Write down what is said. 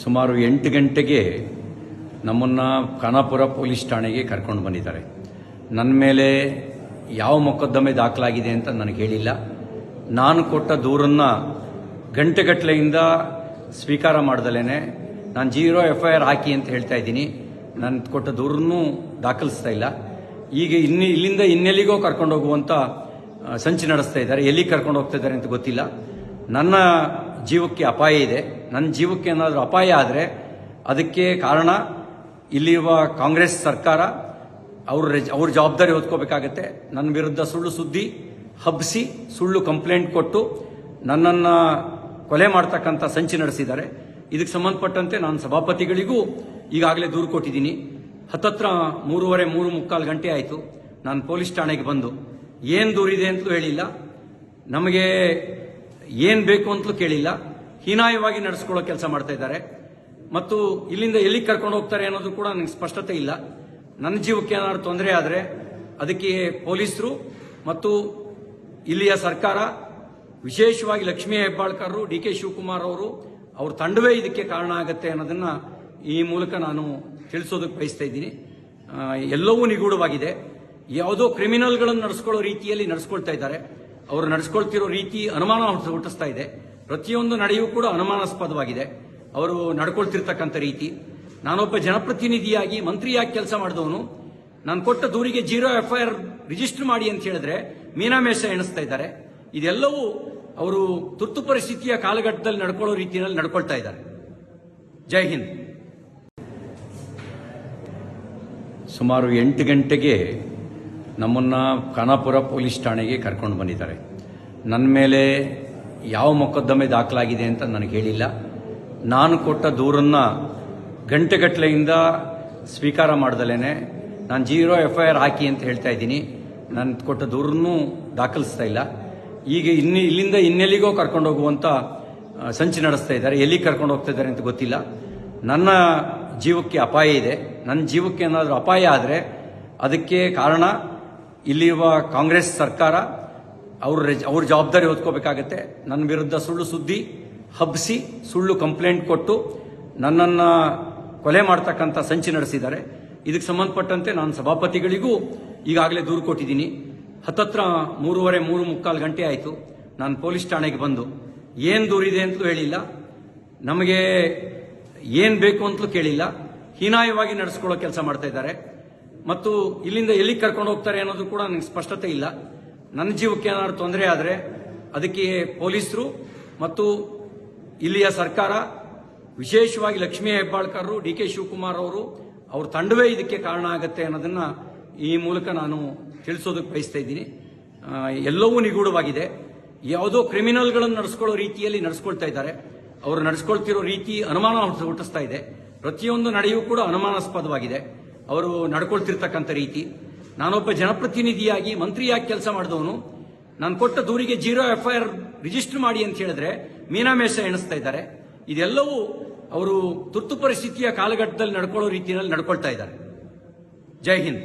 ಸುಮಾರು 8 ಗಂಟೆಗೆ ನಮ್ಮನ್ನು ಖಾನಾಪುರ ಪೊಲೀಸ್ ಠಾಣೆಗೆ ಕರ್ಕೊಂಡು ಬಂದಿದ್ದಾರೆ. ನನ್ನ ಮೇಲೆ ಯಾವ ಮೊಕದ್ದಮೆ ದಾಖಲಾಗಿದೆ ಅಂತ ನನಗೆ ಹೇಳಿಲ್ಲ. ನಾನು ಕೊಟ್ಟ ದೂರನ್ನು ಗಂಟೆಗಟ್ಟಲೆಯಿಂದ ಸ್ವೀಕಾರ ಮಾಡ್ದಲೇ ನಾನು 0 FIR ಹಾಕಿ ಅಂತ ಹೇಳ್ತಾ ಇದ್ದೀನಿ. ನಾನು ಕೊಟ್ಟ ದೂರನ್ನು ದಾಖಲಿಸ್ತಾ ಇಲ್ಲ. ಈಗ ಇಲ್ಲಿಂದ ಇನ್ನೆಲ್ಲಿಗೋ ಕರ್ಕೊಂಡು ಹೋಗುವಂಥ ಸಂಚು ನಡೆಸ್ತಾ ಇದ್ದಾರೆ. ಎಲ್ಲಿಗೆ ಕರ್ಕೊಂಡು ಹೋಗ್ತಾ ಇದ್ದಾರೆ ಅಂತ ಗೊತ್ತಿಲ್ಲ. ನನ್ನ ಜೀವಕ್ಕೆ ಅಪಾಯ ಇದೆ. ನನ್ನ ಜೀವಕ್ಕೆ ಏನಾದರೂ ಅಪಾಯ ಆದರೆ ಅದಕ್ಕೆ ಕಾರಣ ಇಲ್ಲಿರುವ ಕಾಂಗ್ರೆಸ್ ಸರ್ಕಾರ. ಅವ್ರ ಜವಾಬ್ದಾರಿ ಹೊತ್ಕೋಬೇಕಾಗತ್ತೆ. ನನ್ನ ವಿರುದ್ಧ ಸುಳ್ಳು ಸುದ್ದಿ ಹಬ್ಬಿಸಿ ಸುಳ್ಳು ಕಂಪ್ಲೇಂಟ್ ಕೊಟ್ಟು ನನ್ನನ್ನು ಕೊಲೆ ಮಾಡ್ತಕ್ಕಂಥ ಸಂಚು ನಡೆಸಿದ್ದಾರೆ. ಇದಕ್ಕೆ ಸಂಬಂಧಪಟ್ಟಂತೆ ನಾನು ಸಭಾಪತಿಗಳಿಗೂ ಈಗಾಗಲೇ ದೂರು ಕೊಟ್ಟಿದ್ದೀನಿ. ಹತ್ತತ್ರ 3:45 ಗಂಟೆ ಆಯಿತು ನಾನು ಪೊಲೀಸ್ ಠಾಣೆಗೆ ಬಂದು. ಏನು ದೂರಿದೆ ಅಂತಲೂ ಹೇಳಿಲ್ಲ, ನಮಗೆ ಏನು ಬೇಕು ಅಂತಲೂ ಕೇಳಿಲ್ಲ. ಹೀನಾಯವಾಗಿ ನಡೆಸ್ಕೊಳ್ಳೋ ಕೆಲಸ ಮಾಡ್ತಾ ಇದ್ದಾರೆ ಮತ್ತು ಇಲ್ಲಿಂದ ಎಲ್ಲಿಗೆ ಕರ್ಕೊಂಡು ಹೋಗ್ತಾರೆ ಅನ್ನೋದು ಕೂಡ ನನಗೆ ಸ್ಪಷ್ಟತೆ ಇಲ್ಲ. ನನ್ನ ಜೀವಕ್ಕೆ ಏನಾದ್ರು ತೊಂದರೆ ಆದರೆ ಅದಕ್ಕೆ ಪೊಲೀಸರು ಮತ್ತು ಇಲ್ಲಿಯ ಸರ್ಕಾರ, ವಿಶೇಷವಾಗಿ ಲಕ್ಷ್ಮೀ ಹೆಬ್ಬಾಳ್ಕರ್, DK ಶಿವಕುಮಾರ್ ಅವ್ರ ತಂಡವೇ ಇದಕ್ಕೆ ಕಾರಣ ಆಗುತ್ತೆ ಅನ್ನೋದನ್ನ ಈ ಮೂಲಕ ನಾನು ತಿಳಿಸೋದಕ್ಕೆ ಬಯಸ್ತಾ ಇದ್ದೀನಿ. ಎಲ್ಲವೂ ನಿಗೂಢವಾಗಿದೆ. ಯಾವುದೋ ಕ್ರಿಮಿನಲ್ಗಳನ್ನು ನಡೆಸ್ಕೊಳ್ಳೋ ರೀತಿಯಲ್ಲಿ ನಡೆಸ್ಕೊಳ್ತಾ ಇದ್ದಾರೆ. ಅವರು ನಡೆಸ್ಕೊಳ್ತಿರೋ ರೀತಿ ಅನುಮಾನ ಹುಟ್ಟಿಸ್ತಾ ಇದೆ. ಪ್ರತಿಯೊಂದು ನಡೆಯೂ ಕೂಡ ಅನುಮಾನಾಸ್ಪದವಾಗಿದೆ ಅವರು ನಡ್ಕೊಳ್ತಿರ್ತಕ್ಕಂಥ ರೀತಿ. ನಾನೊಬ್ಬ ಜನಪ್ರತಿನಿಧಿಯಾಗಿ ಮಂತ್ರಿಯಾಗಿ ಕೆಲಸ ಮಾಡಿದವನು. ನಾನು ಕೊಟ್ಟ ದೂರಿಗೆ 0 FIR ರಿಜಿಸ್ಟರ್ ಮಾಡಿ ಅಂತ ಹೇಳಿದ್ರೆ ಮೀನಾಮೇಷ ಎಣಿಸ್ತಾ ಇದ್ದಾರೆ. ಇದೆಲ್ಲವೂ ಅವರು ತುರ್ತು ಪರಿಸ್ಥಿತಿಯ ಕಾಲಘಟ್ಟದಲ್ಲಿ ನಡ್ಕೊಳ್ಳೋ ರೀತಿಯಲ್ಲಿ ನಡ್ಕೊಳ್ತಾ ಇದ್ದಾರೆ. ಜೈ ಹಿಂದ್. ಸುಮಾರು 8 ಗಂಟೆಗೆ ನಮ್ಮನ್ನು ಖಾನಾಪುರ ಪೊಲೀಸ್ ಠಾಣೆಗೆ ಕರ್ಕೊಂಡು ಬಂದಿದ್ದಾರೆ. ನನ್ನ ಮೇಲೆ ಯಾವ ಮೊಕದ್ದಮೆ ದಾಖಲಾಗಿದೆ ಅಂತ ನನಗೆ ಹೇಳಿಲ್ಲ. ನಾನು ಕೊಟ್ಟ ದೂರನ್ನು ಗಂಟೆಗಟ್ಟಲೆಯಿಂದ ಸ್ವೀಕಾರ ಮಾಡ್ದಲೇ ನಾನು 0 FIR ಹಾಕಿ ಅಂತ ಹೇಳ್ತಾ ಇದ್ದೀನಿ. ನಾನು ಕೊಟ್ಟ ದೂರನ್ನು ದಾಖಲಿಸ್ತಾ ಇಲ್ಲ. ಈಗ ಇಲ್ಲಿಂದ ಇನ್ನೆಲ್ಲಿಗೋ ಕರ್ಕೊಂಡು ಹೋಗುವಂಥ ಸಂಚು ನಡೆಸ್ತಾ ಇದ್ದಾರೆ. ಎಲ್ಲಿಗೆ ಕರ್ಕೊಂಡು ಹೋಗ್ತಾ ಇದ್ದಾರೆ ಅಂತ ಗೊತ್ತಿಲ್ಲ. ನನ್ನ ಜೀವಕ್ಕೆ ಅಪಾಯ ಇದೆ. ನನ್ನ ಜೀವಕ್ಕೆ ಏನಾದರೂ ಅಪಾಯ ಆದರೆ ಅದಕ್ಕೆ ಕಾರಣ ಇಲ್ಲಿರುವ ಕಾಂಗ್ರೆಸ್ ಸರ್ಕಾರ. ಅವ್ರ ಜವಾಬ್ದಾರಿ ಹೊತ್ಕೋಬೇಕಾಗತ್ತೆ. ನನ್ನ ವಿರುದ್ಧ ಸುಳ್ಳು ಸುದ್ದಿ ಹಬ್ಬಿಸಿ ಸುಳ್ಳು ಕಂಪ್ಲೇಂಟ್ ಕೊಟ್ಟು ನನ್ನನ್ನು ಕೊಲೆ ಮಾಡ್ತಕ್ಕಂಥ ಸಂಚು ನಡೆಸಿದ್ದಾರೆ. ಇದಕ್ಕೆ ಸಂಬಂಧಪಟ್ಟಂತೆ ನಾನು ಸಭಾಪತಿಗಳಿಗೂ ಈಗಾಗಲೇ ದೂರು ಕೊಟ್ಟಿದ್ದೀನಿ. ಹತ್ತತ್ರ 3:45 ಗಂಟೆ ಆಯಿತು ನಾನು ಪೊಲೀಸ್ ಠಾಣೆಗೆ ಬಂದು. ಏನು ದೂರಿದೆ ಅಂತಲೂ ಹೇಳಿಲ್ಲ, ನಮಗೆ ಏನು ಬೇಕು ಅಂತಲೂ ಕೇಳಿಲ್ಲ. ಹೀನಾಯವಾಗಿ ನಡೆಸ್ಕೊಳ್ಳೋ ಕೆಲಸ ಮಾಡ್ತಾ ಇದ್ದಾರೆ ಮತ್ತು ಇಲ್ಲಿಂದ ಎಲ್ಲಿಗೆ ಕರ್ಕೊಂಡು ಹೋಗ್ತಾರೆ ಅನ್ನೋದು ಕೂಡ ನನಗೆ ಸ್ಪಷ್ಟತೆ ಇಲ್ಲ. ನನ್ನ ಜೀವಕ್ಕೆ ಏನಾದ್ರು ತೊಂದರೆ ಆದರೆ ಅದಕ್ಕೆ ಪೊಲೀಸರು ಮತ್ತು ಇಲ್ಲಿಯ ಸರ್ಕಾರ, ವಿಶೇಷವಾಗಿ ಲಕ್ಷ್ಮೀ ಹೆಬ್ಬಾಳ್ಕರ್, DK ಶಿವಕುಮಾರ್ ಅವ್ರ ತಂಡವೇ ಇದಕ್ಕೆ ಕಾರಣ ಆಗುತ್ತೆ ಅನ್ನೋದನ್ನ ಈ ಮೂಲಕ ನಾನು ತಿಳಿಸೋದಕ್ಕೆ ಬಯಸ್ತಾ ಇದ್ದೀನಿ. ಎಲ್ಲವೂ ನಿಗೂಢವಾಗಿದೆ. ಯಾವುದೋ ಕ್ರಿಮಿನಲ್ಗಳನ್ನು ನಡೆಸ್ಕೊಳ್ಳೋ ರೀತಿಯಲ್ಲಿ ನಡೆಸ್ಕೊಳ್ತಾ ಇದ್ದಾರೆ. ಅವರು ನಡೆಸ್ಕೊಳ್ತಿರೋ ರೀತಿ ಅನುಮಾನ ಹುಟ್ಟಿಸ್ತಾ ಇದೆ. ಪ್ರತಿಯೊಂದು ನಡೆಯೂ ಕೂಡ ಅನುಮಾನಾಸ್ಪದವಾಗಿದೆ ಅವರು ನಡ್ಕೊಳ್ತಿರ್ತಕ್ಕಂಥ ರೀತಿ. ನಾನೊಬ್ಬ ಜನಪ್ರತಿನಿಧಿಯಾಗಿ ಮಂತ್ರಿಯಾಗಿ ಕೆಲಸ ಮಾಡಿದವನು. ನಾನು ಕೊಟ್ಟ ದೂರಿಗೆ 0 FIR ರಿಜಿಸ್ಟರ್ ಮಾಡಿ ಅಂತ ಹೇಳಿದ್ರೆ ಮೀನಾಮೇಷ ಎಣಿಸ್ತಾ ಇದ್ದಾರೆ. ಇದೆಲ್ಲವೂ ಅವರು ತುರ್ತು ಪರಿಸ್ಥಿತಿಯ ಕಾಲಘಟ್ಟದಲ್ಲಿ ನಡ್ಕೊಳ್ಳೋ ರೀತಿಯಲ್ಲಿ ನಡ್ಕೊಳ್ತಾ ಇದ್ದಾರೆ. ಜೈ ಹಿಂದ್.